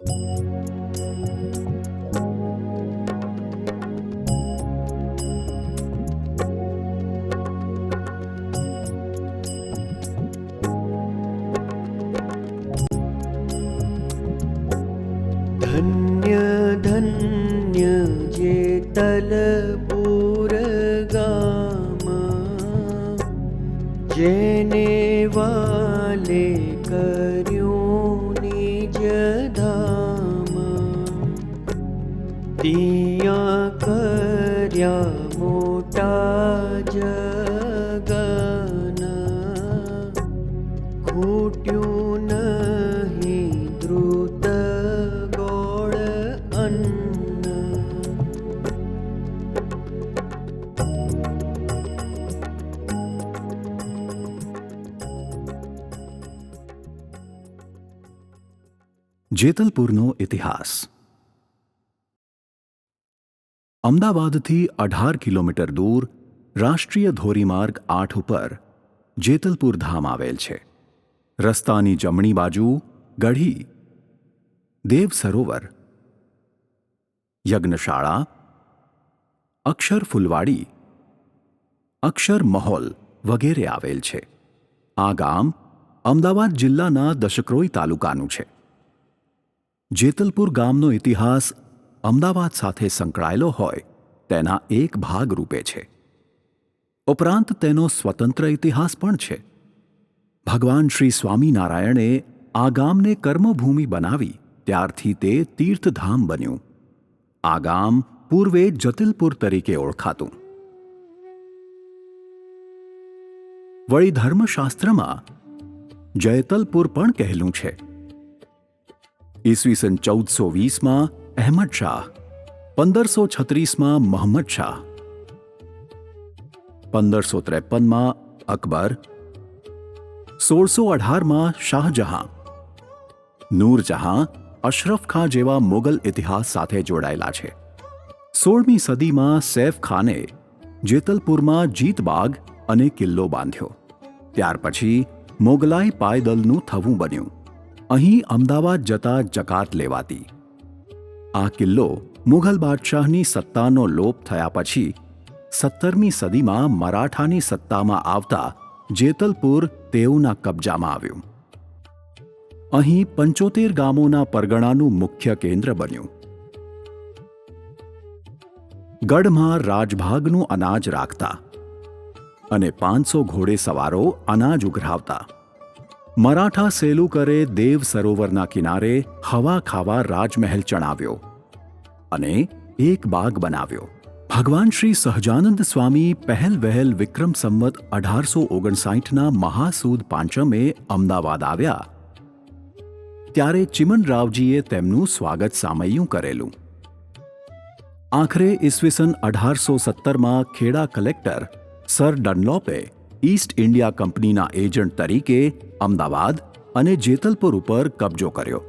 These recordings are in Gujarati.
ધન્ય ધન્ય જેતલપુર ગામ, જેને વાલે કર્યું નિજ ધામ. ત્યાં કર્યા મોટા જગના, ખૂટ્યું નહીં દ્રુત ગોળ અન્ન. જેતલપુરનો ઇતિહાસ. અમદાવાદથી 18 કિલોમીટર દૂર રાષ્ટ્રીય ધોરીમાર્ગ 8 ઉપર જેતલપુર ધામ આવેલ છે. રસ્તાની જમણી બાજુ ગઢી, દેવ સરોવર, યજ્ઞશાળા, અક્ષર ફૂલવાડી, અક્ષર મહોલ વગેરે આવેલ છે. આ ગામ અમદાવાદ જિલ્લાના દશક્રોઈ તાલુકાનું છે. જેતલપુર ગામનો ઇતિહાસ અમદાવાદ સાથે સંકળાયેલો હોય તેના એક ભાગ રૂપે છે. ઉપરાંત તેનો સ્વતંત્ર ઇતિહાસ પણ છે. ભગવાન શ્રી સ્વામિનારાયણે આ ગામને કર્મભૂમિ બનાવી ત્યારથી તે તીર્થધામ બન્યું. આ ગામ પૂર્વે જતિલપુર તરીકે ઓળખાતું. વળી ધર્મશાસ્ત્રમાં જયતલપુર પણ કહેલું છે. ઈસવીસન 1420માં અહેમદ શાહ, 1536માં મહમ્મદ શાહ, 1553માં અકબર, 1618માં શાહજહાં, નૂરજહાં, અશરફ ખાં જેવા મુગલ ઇતિહાસ સાથે જોડાયેલા છે. 16મી સદીમાં સૈફ ખાને જેતલપુરમાં જીતબાગ અને કિલ્લો બાંધ્યો. ત્યાર પછી મોગલાઈ પાયદલનું થવું બન્યું. અહીં અમદાવાદ જતા જકાત લેવાતી. આ કિલ્લો મુઘલ બાદશાહની સત્તાનો લોપ થયા પછી 17મી સદીમાં મરાઠાની સત્તામાં આવતા જેતલપુર તેઓના કબજામાં આવ્યું. અહીં 75 ગામોના પરગણાનું મુખ્ય કેન્દ્ર બન્યું. ગઢમાં રાજભાગનું અનાજ રાખતા અને 500 ઘોડેસવારો અનાજ ઉઘરાવતા. મરાઠા સેલુકરે દેવ સરોવરના કિનારે હવા ખાવા રાજમહેલ ચણાવ્યો અને એક બાગ બનાવ્યો. ભગવાન શ્રી સહજાનંદ સ્વામી પહેલ વહેલ વિક્રમ સંવત 1859ના મહાસુદ પાંચમે અમદાવાદ આવ્યા ત્યારે ચિમનરાવજીએ તેમનું સ્વાગત સામૈયું કરેલું. આખરે ઈસવીસન 1817માં ખેડા કલેક્ટર સર ડનલોપે ઈસ્ટ ઇન્ડિયા કંપનીના એજન્ટ તરીકે અમદાવાદ અને જેતલપુર ઉપર કબજો કર્યો.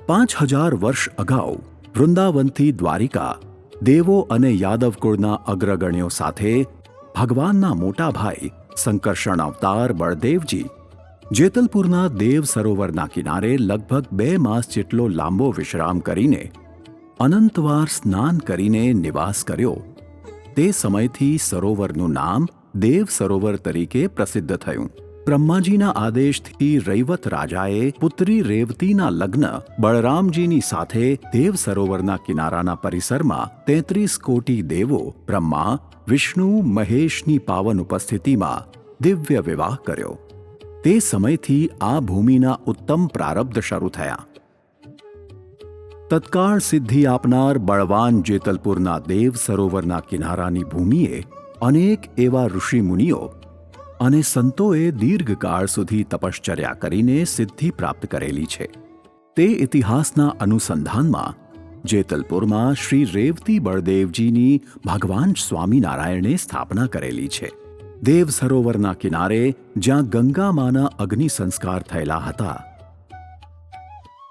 5000 વર્ષ અગાઉ વૃંદાવનથી દ્વારિકા દેવો અને યાદવ કુળના અગ્રગણ્યો સાથે ભગવાનના મોટા ભાઈ સંકર્ષણ અવતાર બળદેવજી જેતલપુરના દેવ સરોવરના કિનારે લગભગ 2 માસ જેટલો લાંબો વિશ્રામ કરીને અનંતવાર સ્નાન કરીને નિવાસ કર્યો. તે સમયથી સરોવરનું નામ દેવ સરોવર તરીકે પ્રસિદ્ધ થયું. બ્રહ્માજીના આદેશથી રૈવત રાજાએ પુત્રી રેવતીના લગ્ન બળરામજીની સાથે દેવ સરોવરના કિનારાના પરિસરમાં 33 કોટી દેવો બ્રહ્મા, વિષ્ણુ, મહેશની પાવન ઉપસ્થિતિમાં દિવ્ય વિવાહ કર્યો. તે સમયથી આ ભૂમિના ઉત્તમ પ્રારબ્ધ શરૂ થયા. તત્કાળ સિદ્ધિ આપનાર બળવાન જેતલપુરના દેવ સરોવરના કિનારાની ભૂમિએ અનેક એવા ઋષિમુનિઓ અને સંતોએ દીર્ઘકાળ સુધી તપશ્ચર્યા કરીને સિદ્ધિ પ્રાપ્ત કરેલી છે. તે ઇતિહાસના અનુસંધાનમાં જેતલપુરમાં શ્રી રેવતી બળદેવજીની ભગવાન સ્વામિનારાયણે સ્થાપના કરેલી છે. દેવ સરોવરના કિનારે જ્યાં ગંગામાના અગ્નિ સંસ્કાર થયેલા હતા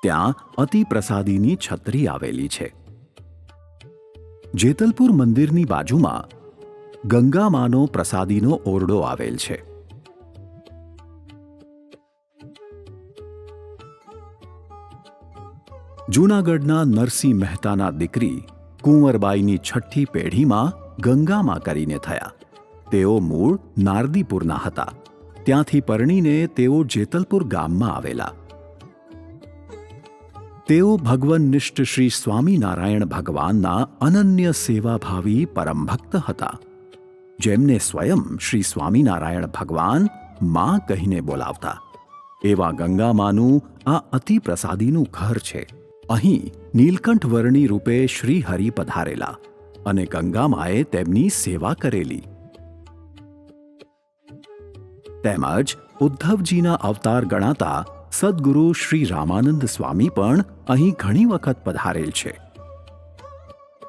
ત્યાં અતિ પ્રસાદીની છત્રી આવેલી છે. જેતલપુર મંદિરની બાજુમાં ગંગામાનો પ્રસાદીનો ઓરડો આવેલ છે. જૂનાગઢના નરસિંહ મહેતાના દીકરી કુંવરબાઈની છઠ્ઠી પેઢીમાં ગંગામાં કરીને થયા. તેઓ મૂળ નારદીપુરના હતા. ત્યાંથી પરણીને તેઓ જેતલપુર ગામમાં આવેલા. તેઓ ભગવનનિષ્ઠ શ્રી સ્વામિનારાયણ ભગવાનના અનન્ય સેવાભાવી પરમભક્ત હતા, જેમને સ્વયં શ્રી સ્વામિનારાયણ ભગવાન માં કહીને બોલાવતા. એવા ગંગામાનું આ અતિ પ્રસાદીનું ઘર છે. અહીં નીલકંઠ વર્ણી રૂપે શ્રી હરિ પધારેલા અને ગંગામાએ તેમની સેવા કરેલી. તેમજ ઉદ્ધવજીના અવતાર ગણાતા સદ્ગુરુ શ્રી રામાનંદ સ્વામી પણ અહીં ઘણી વખત પધારેલ છે.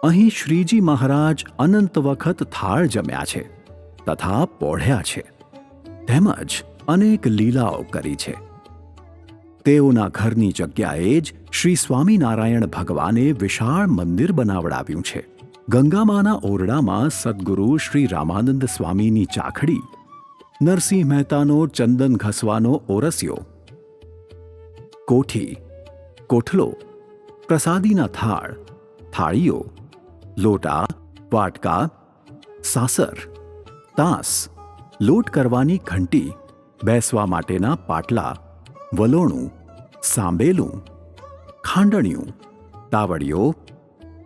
અહીં શ્રીજી મહારાજ અનંત વખત થાળ જમ્યા છે તથા પોઢ્યા છે, તેમજ અનેક લીલાઓ કરી છે. તેઓના ઘરની જગ્યાએ જ શ્રી સ્વામિનારાયણ ભગવાને વિશાળ મંદિર બનાવડાવ્યું છે. ગંગામાના ઓરડામાં સદ્ગુરુ શ્રી રામાનંદ સ્વામીની ચાખડી, નરસિંહ મહેતાનો ચંદન ઘસવાનો ઓરસિયો, કોઠી, કોઠલો, પ્રસાદીના થાળ, થાળીઓ, લોટા, વાટકા, સાસર, તાસ, લોટ કરવાની ઘંટી, બેસવા માટેના પાટલા, વલોણું, સાંબેલું, ખાંડણિયું, તાવડીઓ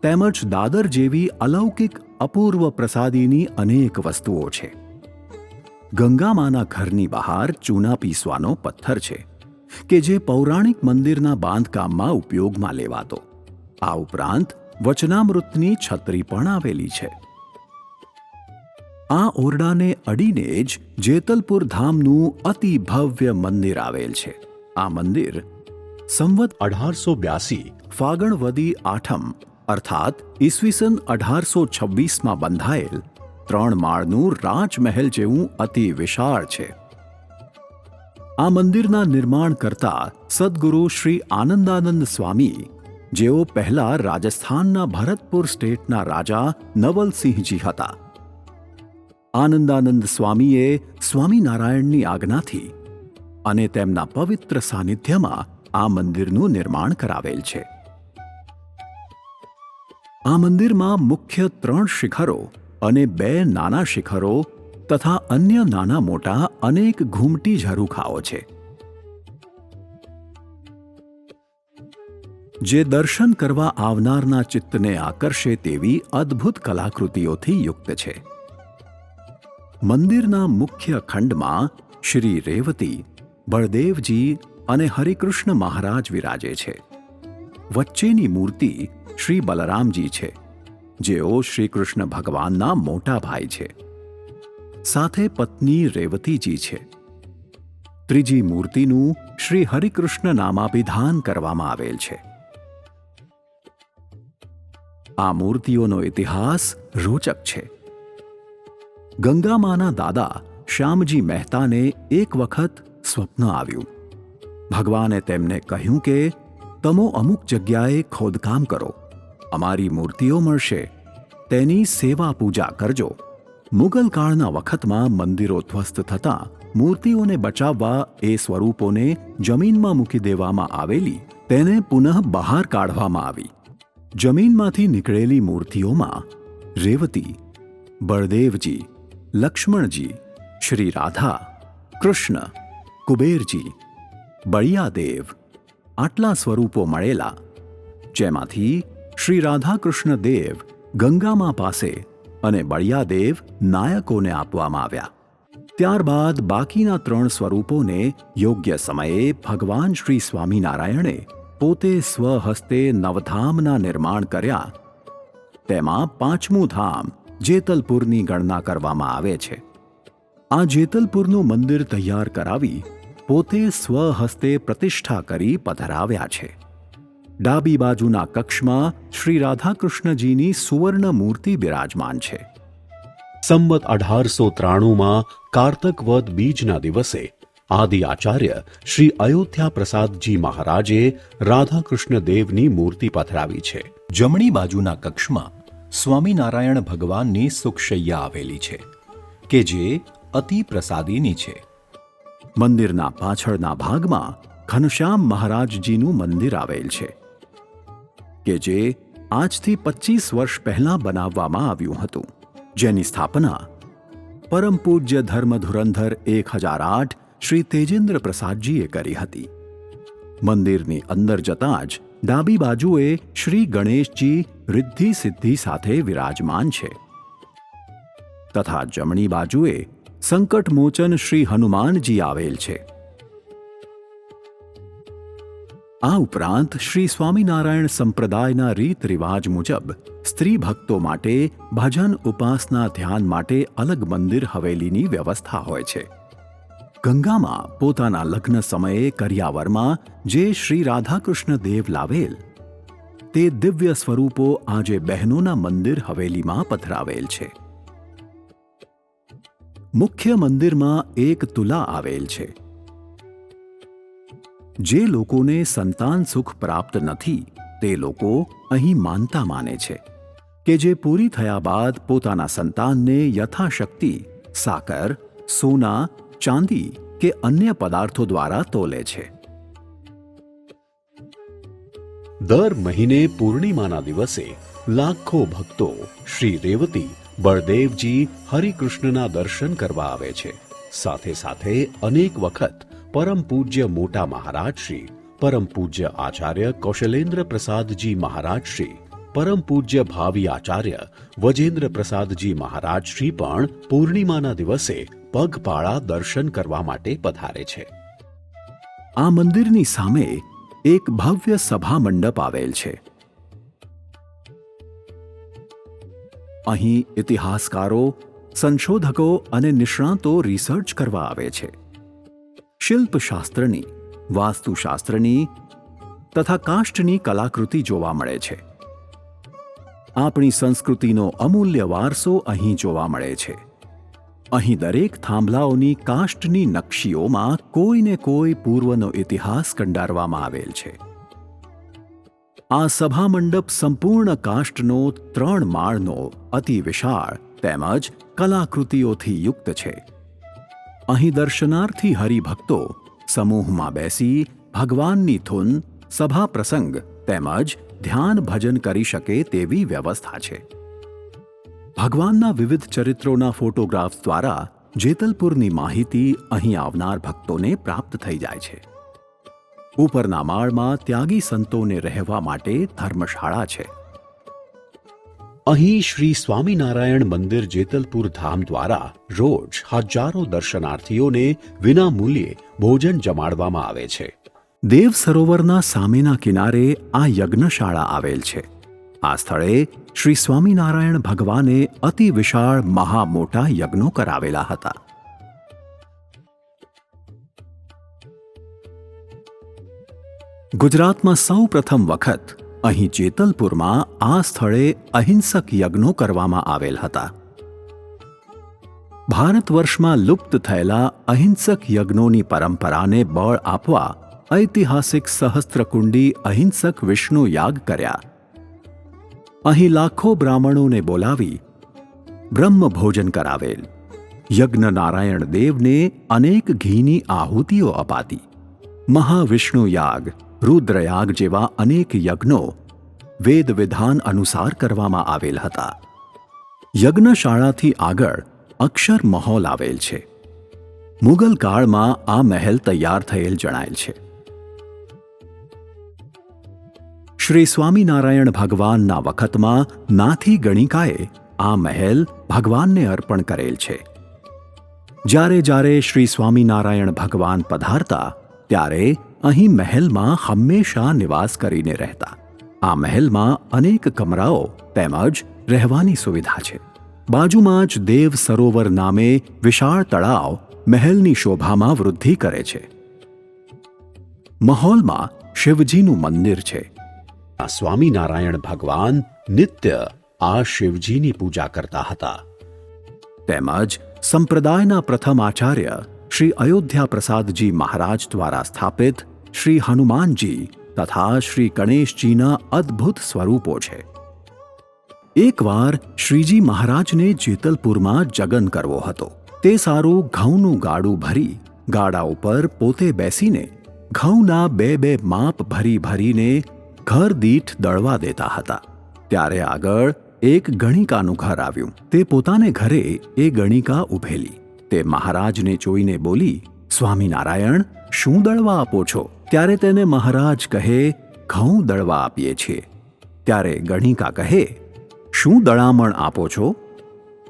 તેમજ દાદર જેવી અલૌકિક અપૂર્વ પ્રસાદીની અનેક વસ્તુઓ છે. ગંગામાના ઘરની બહાર ચૂના પીસવાનો પથ્થર છે કે જે પૌરાણિક મંદિરના બાંધકામમાં ઉપયોગમાં લેવાતો. આ ઉપરાંત વચનામૃતની છત્રી પણ આવેલી છે. આ ઓરડાને અડીને જ જેતલપુર ધામનું અતિ ભવ્ય મંદિર આવેલ છે. આ મંદિર સંવત 1882 ફાગણ વદી આઠમ અર્થાત ઈસવીસન 1826માં બંધાયેલ 3 માળનું રાજમહેલ જેવું અતિ વિશાળ છે. આ મંદિરના નિર્માણ કરતા સદ્ગુરુ શ્રી આનંદાનંદ સ્વામી, જેઓ પહેલા રાજસ્થાનના ભરતપુર સ્ટેટના રાજા નવલસિંહજી હતા. આનંદાનંદ સ્વામીએ સ્વામિનારાયણની આજ્ઞાથી અને તેમના પવિત્ર સાનિધ્યમાં આ મંદિરનું નિર્માણ કરાવેલ છે. આ મંદિરમાં મુખ્ય 3 શિખરો અને 2 નાના શિખરો તથા અન્ય નાના મોટા અનેક ઘૂમટી ઝરૂખાઓ છે, જે દર્શન કરવા આવનારના ચિત્તને આકર્ષે તેવી અદ્ભુત કલાકૃતિઓથી યુક્ત છે. મંદિરના મુખ્ય ખંડમાં શ્રી રેવતી, બળદેવજી અને હરિકૃષ્ણ મહારાજ વિરાજે છે. વચ્ચેની મૂર્તિ શ્રી બલરામજી છે, જેઓ શ્રી કૃષ્ણ ભગવાનના મોટા ભાઈ છે. સાથે પત્ની રેવતીજી છે. ત્રીજી મૂર્તિનું શ્રી હરિકૃષ્ણ નામાભિધાન કરવામાં આવેલ છે. આ મૂર્તિઓનો ઇતિહાસ રોચક છે. ગંગામાના દાદા શ્યામજી મહેતાને એક વખત સ્વપ્ન આવ્યું. ભગવાને તેમને કહ્યું કે તમો અમુક જગ્યાએ ખોદકામ કરો, અમારી મૂર્તિઓ મળશે, તેની સેવા પૂજા કરજો. મુગલ કાળના વખતમાં મંદિરો ધ્વસ્ત થતાં મૂર્તિઓને બચાવવા એ સ્વરૂપોને જમીનમાં મૂકી દેવામાં આવેલી તેને પુનઃ બહાર કાઢવામાં આવી. જમીનમાંથી નીકળેલી મૂર્તિઓમાં રેવતી, બળદેવજી, લક્ષ્મણજી, શ્રી રાધા, કૃષ્ણ, કુબેરજી, બળિયાદેવ આટલા સ્વરૂપો મળેલા, જેમાંથી શ્રી રાધાકૃષ્ણ દેવ ગંગામા પાસે અને બળિયાદેવ નાયકોને આપવામાં આવ્યા. ત્યારબાદ બાકીના 3 સ્વરૂપોને યોગ્ય સમયે ભગવાન શ્રી સ્વામિનારાયણે પોતે સ્વહસ્તે નવધામના નિર્માણ કર્યા. તેમાં 5મું ધામ જેતલપુરની ગણના કરવામાં આવે છે. આ જેતલપુરનું મંદિર તૈયાર કરાવી પોતે સ્વહસ્તે પ્રતિષ્ઠા કરી પધરાવ્યા છે. ડાબી બાજુના કક્ષમાં શ્રી રાધાકૃષ્ણજીની સુવર્ણ મૂર્તિ બિરાજમાન છે. સંવત 1893માં કારતક વદ બીજના દિવસે આદિ આચાર્ય શ્રી અયોધ્યા પ્રસાદજી મહારાજે રાધાકૃષ્ણ દેવની મૂર્તિ પધરાવી છે. જમણી બાજુના કક્ષમાં સ્વામિનારાયણ ભગવાનની સુખશૈયા આવેલી છે કે જે અતિ પ્રસાદીની છે. મંદિરના પાછળના ભાગમાં ઘનશ્યામ મહારાજજીનું મંદિર આવેલ છે. કે જે આજથી 25 વર્ષ પહેલાં બનાવવામાં આવ્યું હતું, જેની સ્થાપના પરમ પૂજ્ય ધર્મ ધુરંધર 1008 શ્રી તેજેન્દ્ર પ્રસાદજીએ કરી હતી. મંદિરની અંદર જતાં જ ડાબી બાજુએ શ્રી ગણેશજી રિદ્ધિ સિદ્ધિ સાથે વિરાજમાન છે તથા જમણી બાજુએ સંકટમોચન શ્રી હનુમાનજી આવેલ છે. આ ઉપરાંત શ્રી સ્વામિનારાયણ સંપ્રદાયના રીત રિવાજ મુજબ સ્ત્રી ભક્તો માટે ભજન ઉપાસના ધ્યાન માટે અલગ મંદિર હવેલીની વ્યવસ્થા હોય છે. ગંગામાં પોતાના લગ્ન સમયે કરિયાવરમાં જે શ્રી રાધાકૃષ્ણ દેવ લાવેલ તે દિવ્ય સ્વરૂપો આજે બહેનોના મંદિર હવેલીમાં પધરાવેલ છે. મુખ્ય મંદિરમાં એક તુલા આવેલ છે. જે લોકોને સંતાન સુખ પ્રાપ્ત નથી તે લોકો અહીં માનતા માને છે કે જે પૂરી થયા બાદ પોતાના સંતાનને યથાશક્તિ સાકર, સોના, ચાંદી કે અન્ય પદાર્થો દ્વારા તોલે છે. દર મહિને પૂર્ણિમાના દિવસે લાખો ભક્તો શ્રી રેવતી બળદેવજી હરિકૃષ્ણના દર્શન કરવા આવે છે. સાથે સાથે અનેક વખત પરમ પૂજ્ય મોટા મહારાજ શ્રી, પરમ પૂજ્ય આચાર્ય કૌશલેન્દ્ર પ્રસાદજી મહારાજ શ્રી, પરમ પૂજ્ય ભાવી આચાર્ય વજેન્દ્ર પ્રસાદજી મહારાજ શ્રી પણ પૂર્ણિમાના દિવસે પગપાળા દર્શન કરવા માટે પધારે છે. આ મંદિરની સામે એક ભવ્ય સભા મંડપ આવેલ છે. અહીં ઇતિહાસકારો, સંશોધકો અને નિષ્ણાતો રિસર્ચ કરવા આવે છે. શિલ્પશાસ્ત્રની, વાસ્તુશાસ્ત્રની તથા કાષ્ઠની કલાકૃતિ જોવા મળે છે. આપણી સંસ્કૃતિનો અમૂલ્ય વારસો અહીં જોવા મળે છે. અહીં દરેક થાંભલાઓની કાષ્ઠની નકશીઓમાં કોઈને કોઈ પૂર્વનો ઇતિહાસ કંડારવામાં આવેલ છે. આ સભા મંડપ સંપૂર્ણ કાષ્ઠનો 3 માળનો અતિ વિશાળ તેમજ કલાકૃતિઓથી યુક્ત છે. અહીં દર્શનાર્થી હરિભક્તો સમૂહમાં બેસી ભગવાનની ધૂન, સભા પ્રસંગ તેમજ ધ્યાન ભજન કરી શકે તેવી વ્યવસ્થા છે. ભગવાનના વિવિધ ચરિત્રોના ફોટોગ્રાફ્સ દ્વારા જેતલપુરની માહિતી અહીં આવનાર ભક્તોને પ્રાપ્ત થઈ જાય છે. ઉપરના માળમાં ત્યાગી સંતોને રહેવા માટે ધર્મશાળા છે. અહીં શ્રી સ્વામિનારાયણ મંદિર જેતલપુર ધામ દ્વારા રોજ હજારો દર્શનાર્થીઓને વિના મૂલ્યે ભોજન જમાડવામાં આવે છે. દેવ સરોવરના સામેના કિનારે આ યજ્ઞશાળા આવેલ છે. આ સ્થળે શ્રી સ્વામિનારાયણ ભગવાને અતિ વિશાળ મહામોટા યજ્ઞો કરાવેલા હતા. ગુજરાતમાં સૌ પ્રથમ વખત અહીં જેતલપુરમાં આ સ્થળે અહિંસક યજ્ઞો કરવામાં આવેલ હતા. ભારત વર્ષમાં લુપ્ત થયેલા અહિંસક યજ્ઞોની પરંપરાને બળ આપવા ઐતિહાસિક સહસ્ત્રકુંડી અહિંસક વિષ્ણુ યાગ કર્યા. અહીં લાખો બ્રાહ્મણોને બોલાવી બ્રહ્મ ભોજન કરાવેલ. યજ્ઞ નારાયણ દેવને અનેક ઘીની આહુતિઓ અપાતી. મહાવિષ્ણુ યાગ, રુદ્રયાગ જેવા અનેક યજ્ઞો વેદ વિધાન અનુસાર કરવામાં આવેલ હતા. યજ્ઞશાળાથી આગળ અક્ષર મહોલ આવેલ છે. મુગલ કાળમાં આ મહેલ તૈયાર થયેલ જણાયેલ છે. શ્રી સ્વામિનારાયણ ભગવાનના વખતમાં નાથી ગણિકાએ આ મહેલ ભગવાનને અર્પણ કરેલ છે. જ્યારે જ્યારે શ્રી સ્વામિનારાયણ ભગવાન પધારતા ત્યારે અહીં મહેલમાં હંમેશા નિવાસ કરીને રહેતા. આ મહેલમાં અનેક કમરાઓ તેમજ રહેવાની સુવિધા છે. બાજુમાં જ દેવ સરોવર નામે વિશાળ તળાવ મહેલની શોભામાં વૃદ્ધિ કરે છે. મહોલમાં શિવજીનું મંદિર છે. આ સ્વામિનારાયણ ભગવાન નિત્ય આ શિવજીની પૂજા કરતા હતા. તેમજ સંપ્રદાયના પ્રથમ આચાર્ય શ્રી અયોધ્યા પ્રસાદજી મહારાજ દ્વારા સ્થાપિત શ્રી હનુમાનજી તથા શ્રી ગણેશજીના અદ્ભુત સ્વરૂપો છે. એકવાર શ્રીજી મહારાજને જેતલપુરમાં જગન કરવો હતો. તે સારું ઘઉંનું ગાડું ભરી ગાડા ઉપર પોતે બેસીને ઘઉંના 2 માપ ભરી ભરીને ઘર દીઠ દળવા દેતા હતા. ત્યારે આગળ એક ગણિકાનું ઘર આવ્યું. તે પોતાને ઘરે એ ગણિકા ઊભેલી. તે મહારાજને જોઈને બોલી, સ્વામિનારાયણ, શું દળવા આપો છો? ત્યારે તેને મહારાજ કહે, ઘઉં દળવા આપીએ છીએ. ત્યારે ગણિકા કહે, શું દળામણ આપો છો?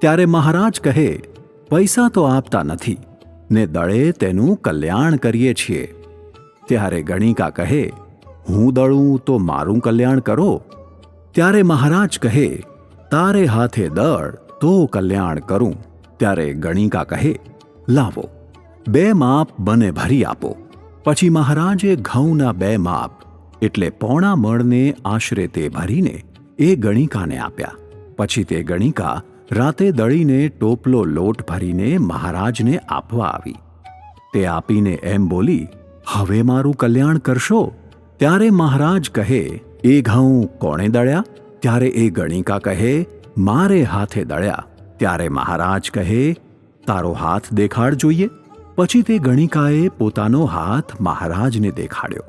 ત્યારે મહારાજ કહે, પૈસા તો આપતા નથી ને દળે તેનું કલ્યાણ કરીએ છીએ. ત્યારે ગણિકા કહે, હું દળું તો મારું કલ્યાણ કરો. ત્યારે મહારાજ કહે, તારે હાથે દળ તો કલ્યાણ કરું. ત્યારે ગણિકા કહે, લાવો 2 માપ બને ભરી આપો. પછી મહારાજે ઘઉંના 2 માપ એટલે પોણા મણને આશરે તે ભરીને એ ગણિકાને આપ્યા. પછી તે ગણિકા રાતે દળીને ટોપલો લોટ ભરીને મહારાજને આપવા આવી. તે આપીને એમ બોલી, હવે મારું કલ્યાણ કરશો? ત્યારે મહારાજ કહે, એ ઘઉં કોણે દળ્યા? ત્યારે એ ગણિકા કહે, મારે હાથે દળ્યા. ત્યારે મહારાજ કહે, તારો હાથ દેખાડ જોઈએ. પછી તે ગણિકાએ પોતાનો હાથ મહારાજને દેખાડ્યો.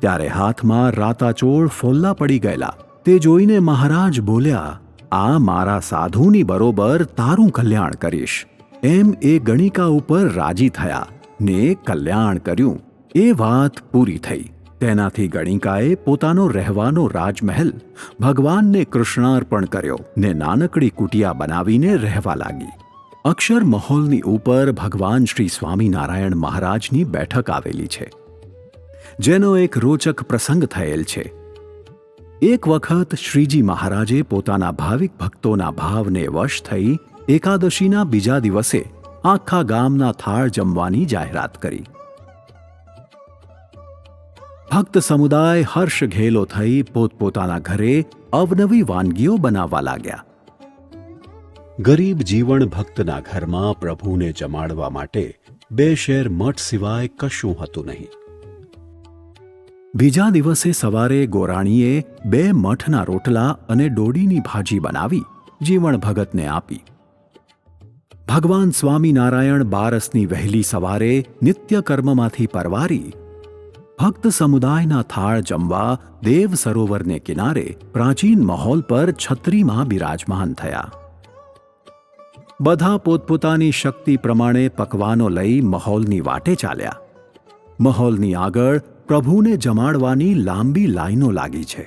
ત્યારે હાથમાં રાતાચોળ ફોલ્લા પડી ગયેલા. તે જોઈને મહારાજ બોલ્યા, આ મારા સાધુની બરોબર તારું કલ્યાણ કરીશ. એમ એ ગણિકા ઉપર રાજી થયા ને કલ્યાણ કર્યું. એ વાત પૂરી થઈ. તેનાથી ગણિકાએ પોતાનો રહેવાનો રાજમહેલ ભગવાનને કૃષ્ણાર્પણ કર્યો ને નાનકડી કુટિયા બનાવીને રહેવા લાગી. અક્ષર મહોલની ઉપર ભગવાન શ્રી સ્વામિનારાયણ મહારાજની બેઠક આવેલી છે, જેનો એક રોચક પ્રસંગ થયેલ છે. એક વખત શ્રીજી મહારાજે પોતાના ભાવિક ભક્તોના ભાવને વશ થઈ એકાદશીના બીજા દિવસે આખા ગામના થાળ જમવાની જાહેરાત કરી. ભક્ત સમુદાય હર્ષ ઘેલો થઈ પોતપોતાના ઘરે અવનવી વાનગીઓ બનાવવા લાગ્યા. ગરીબ જીવણ ભક્તના ઘરમાં પ્રભુને જમાડવા માટે 2 શેર મઠ સિવાય કશું હતું નહીં. બીજા દિવસે સવારે ગોરાણીએ 2 મઠના રોટલા અને ડોડીની ભાજી બનાવી જીવણ ભગતને આપી. ભગવાન સ્વામિનારાયણ બારસની વહેલી સવારે નિત્ય કર્મમાંથી પરવારી ભક્ત સમુદાયના થાળ જમવા દેવ સરોવરને કિનારે પ્રાચીન મહોલ પર છત્રીમાં બિરાજમાન થયા. બધા પોતપોતાની શક્તિ પ્રમાણે પકવાનો લઈ મહોલની વાટે ચાલ્યા. મહોલની આગળ પ્રભુને જમાડવાની લાંબી લાઈનો લાગી છે.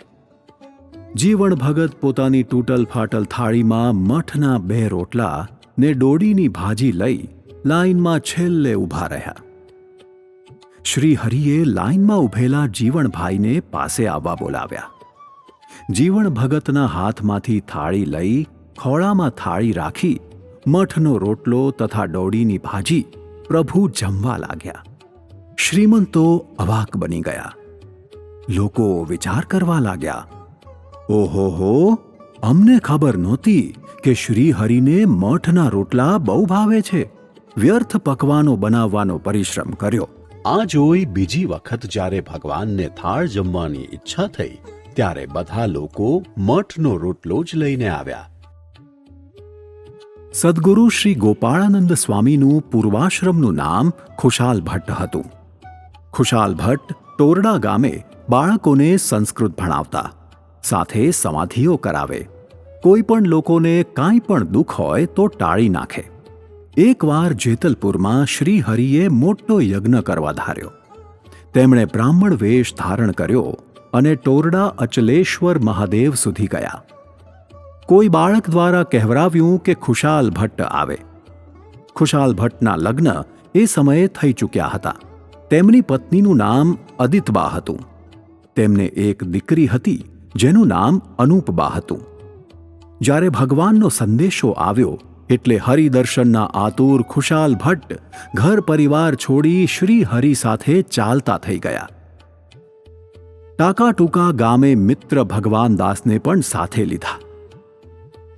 જીવણ ભગત પોતાની તૂટલ ફાટલ થાળીમાં મઠના 2 રોટલા ને ડોડીની ભાજી લઈ લાઈનમાં છેલ્લે ઊભા રહ્યા. શ્રી હરિએ લાઈનમાં ઊભેલા જીવણભાઈને પાસે આવવા બોલાવ્યા. જીવણ ભગતના હાથમાંથી થાળી લઈ ખોળામાં થાળી રાખી મઠનો રોટલો તથા ડોડીની ભાજી પ્રભુ જમવા લાગ્યા. શ્રીમંતો અવાક બની ગયા. લોકો વિચાર કરવા લાગ્યા, ઓહો, અમને ખબર નહોતી કે શ્રી હરિને મઠના રોટલા બહુ ભાવે છે. વ્યર્થ પકવાનો બનાવવાનો પરિશ્રમ કર્યો. આ જોઈ બીજી વખત જ્યારે ભગવાનને થાળ જમવાની ઈચ્છા થઈ ત્યારે બધા લોકો મઠનો રોટલો જ લઈને આવ્યા. સદ્ગુરુ શ્રી ગોપાળાનંદ સ્વામીનું પૂર્વાશ્રમનું નામ ખુશાલ ભટ્ટ હતું. ખુશાલ ભટ્ટ ટોરડા ગામે બાળકોને સંસ્કૃત ભણાવતા, સાથે સમાધિઓ કરાવે. કોઈ પણ લોકોને કાંઈ પણ દુઃખ હોય તો ટાળી નાખે. એકવાર જેતલપુરમાં શ્રી હરિએ મોટો યજ્ઞ કરવા ધાર્યો. તેમણે બ્રાહ્મણ વેશ ધારણ કર્યો અને ટોરડા અચલેશ્વર મહાદેવ સુધી ગયા. કોઈ બાળક દ્વારા કહેવરાવ્યું કે ખુશાલ ભટ્ટ આવે. ખુશાલ ભટ્ટના લગ્ન એ સમયે થઈ ચૂક્યા હતા. તેમની પત્નીનું નામ અદિતબા હતું. તેમને એક દીકરી હતી જેનું નામ અનુપબા હતું. જ્યારે ભગવાનનો સંદેશો આવ્યો એટલે હરિદર્શનના આતુર ખુશાલ ભટ્ટ ઘર પરિવાર છોડી શ્રી હરિ સાથે ચાલતા થઈ ગયા. ટાકાટૂકા ગામે મિત્ર ભગવાન દાસને પણ સાથે લીધા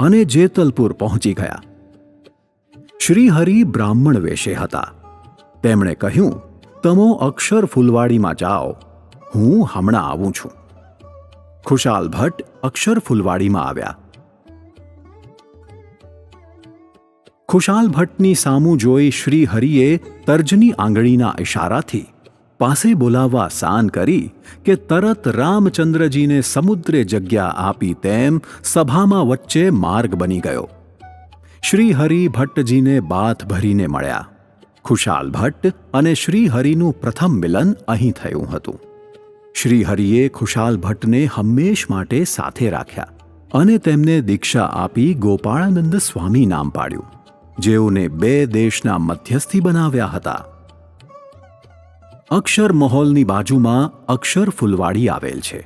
અને જેતલપુર પહોંચી ગયા. શ્રી હરિ બ્રાહ્મણ વેશે હતા. તેમણે કહ્યું, તમો અક્ષર ફૂલવાડીમાં જાઓ, હું હમણાં આવું છું. ખુશાલ ભટ્ટ અક્ષર ફૂલવાડીમાં આવ્યા. ખુશાલ ભટ્ટની સામું જોઈ શ્રી હરિએ તર્જની આંગળીના ઇશારાથી પાસે બોલાવવા સાન કરી કે તરત રામચંદ્રજીને સમુદ્રે જગ્યા આપી તેમ સભામાં વચ્ચે માર્ગ બની ગયો. શ્રીહરિ ભટ્ટજીને બાથ ભરીને મળ્યા. ખુશાલ ભટ્ટ અને શ્રીહરિનું પ્રથમ મિલન અહીં થયું હતું. શ્રીહરિએ ખુશાલ ભટ્ટને હંમેશ માટે સાથે રાખ્યા અને તેમને દીક્ષા આપી ગોપાળાનંદ સ્વામી નામ પાડ્યું, જેઓને 2 દેશના મધ્યસ્થી બનાવ્યા હતા. અક્ષર મહોલની બાજુમાં અક્ષર ફૂલવાડી આવેલ છે.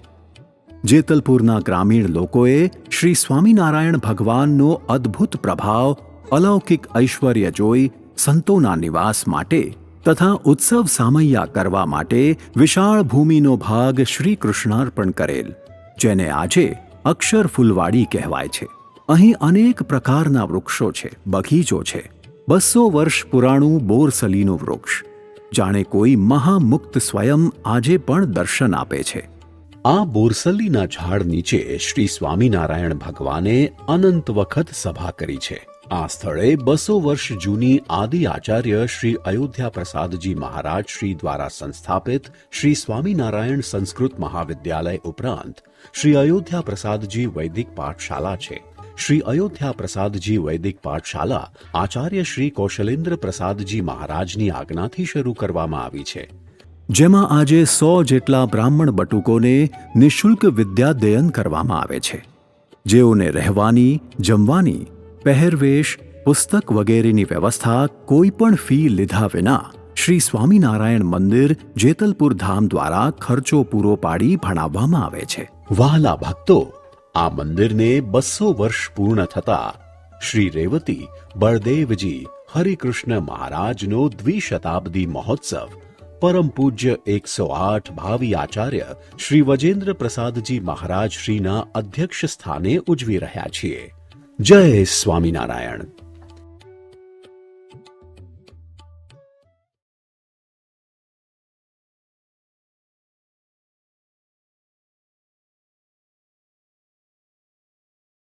જેતલપુરના ગ્રામીણ લોકોએ શ્રી સ્વામિનારાયણ ભગવાનનો અદ્ભુત પ્રભાવ, અલૌકિક ઐશ્વર્ય જોઈ સંતોના નિવાસ માટે તથા ઉત્સવ સામૈયા કરવા માટે વિશાળ ભૂમિનો ભાગ શ્રી કૃષ્ણાર્પણ કરેલ, જેને આજે અક્ષર ફૂલવાડી કહેવાય છે. અહીં અનેક પ્રકારના વૃક્ષો છે, બગીચો છે. 200 વર્ષ પુરાણું બોરસલીનું વૃક્ષ, જાણે કોઈ મહામુક્ત સ્વયં આજે પણ દર્શન આપે છે. આ બોરસલીના ઝાડ નીચે શ્રી સ્વામિનારાયણ ભગવાને અનંત વખત સભા કરી છે. આ સ્થળે 200 વર્ષ જૂની આદિ આચાર્ય શ્રી અયોધ્યા પ્રસાદજી મહારાજ શ્રી દ્વારા સંસ્થાપિત શ્રી સ્વામિનારાયણ સંસ્કૃત મહાવિદ્યાલય ઉપરાંત શ્રી અયોધ્યા પ્રસાદજી વૈદિક પાઠશાલા છે. શ્રી અયોધ્યા પ્રસાદજી વૈદિક પાઠશાલા આચાર્ય શ્રી કૌશલેન્દ્ર પ્રસાદજી મહારાજની આજ્ઞાથી શરૂ કરવામાં આવી છે, જેમાં આજે 100 જેટલા બ્રાહ્મણ બટુકોને નિઃશુલ્ક વિદ્યાધ્યયન કરવામાં આવે છે, જેઓને રહેવાની, જમવાની, પહેરવેશ, પુસ્તક વગેરેની વ્યવસ્થા કોઈ પણ ફી લીધા વિના શ્રી સ્વામિનારાયણ મંદિર જેતલપુર ધામ દ્વારા ખર્ચો પૂરો પાડી ભણાવવામાં આવે છે. વહાલા ભક્તો, આ મંદિરને 200 વર્ષ પૂર્ણ થતા શ્રી રેવતી બળદેવજી હરિકૃષ્ણ મહારાજનો દ્વિશતાબ્દી મહોત્સવ પરમ પૂજ્ય 108 ભાવિ આચાર્ય શ્રી વજેન્દ્ર પ્રસાદજી મહારાજ શ્રીના અધ્યક્ષ સ્થાને ઉજવી રહ્યા છીએ. જય સ્વામિનારાયણ.